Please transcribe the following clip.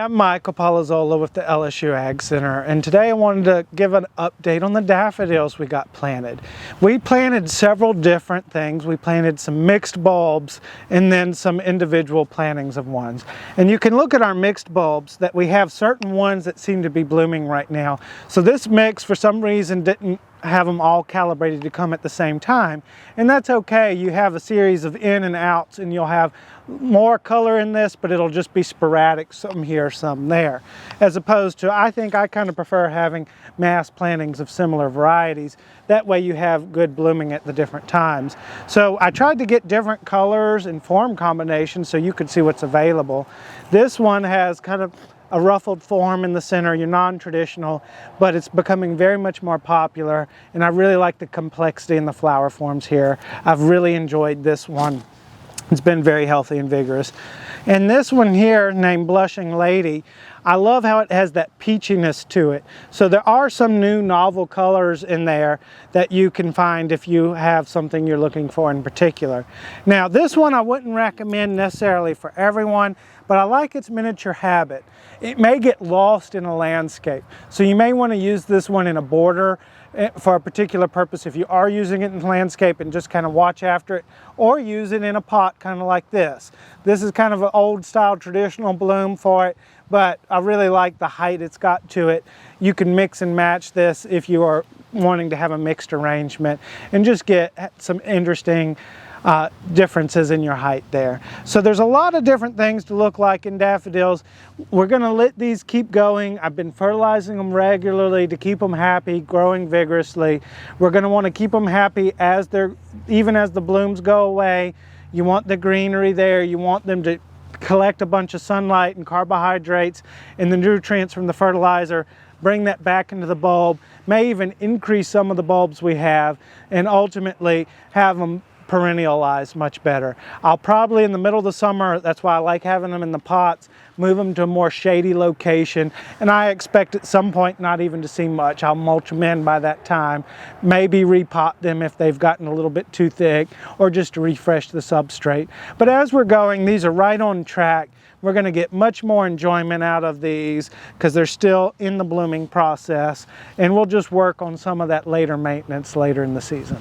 I'm Michael Polozola with the LSU Ag Center, and today I wanted to give an update on the daffodils we got planted. We planted several different things. We planted some mixed bulbs and then some individual plantings of ones. And you can look at our mixed bulbs that we have certain ones that seem to be blooming right now. So this mix for some reason didn't have them all calibrated to come at the same time, and that's okay. You have a series of in and outs, and you'll have more color in this, but it'll just be sporadic, some here, some there, as opposed to, I think I kind of prefer having mass plantings of similar varieties. That way you have good blooming at the different times. So I tried to get different colors and form combinations so you could see what's available. This one has kind of a ruffled form in the center, your non-traditional, but it's becoming very much more popular, and I really like the complexity in the flower forms here. I've really enjoyed this one. It's been very healthy and vigorous. And this one here, named Blushing Lady, I love how it has that peachiness to it. So there are some new novel colors in there that you can find if you have something you're looking for in particular. Now this one I wouldn't recommend necessarily for everyone, but I like its miniature habit. It may get lost in a landscape, so you may want to use this one in a border for a particular purpose if you are using it in landscape, and just kind of watch after it, or use it in a pot kind of like this. This is kind of an old style traditional bloom for it, but I really like the height it's got to it. You can mix and match this if you are wanting to have a mixed arrangement and just get some interesting differences in your height there. So there's a lot of different things to look like in daffodils. We're going to let these keep going. I've been fertilizing them regularly to keep them happy, growing vigorously. We're going to want to keep them happy as even as the blooms go away. You want the greenery there. You want them to collect a bunch of sunlight and carbohydrates and the nutrients from the fertilizer, bring that back into the bulb, may even increase some of the bulbs we have, and ultimately have them perennialize much better. I'll probably, in the middle of the summer, that's why I like having them in the pots, move them to a more shady location, and I expect at some point not even to see much. I'll mulch them in by that time, maybe repot them if they've gotten a little bit too thick, or just to refresh the substrate. But as we're going, these are right on track. We're going to get much more enjoyment out of these because they're still in the blooming process, and we'll just work on some of that later maintenance later in the season.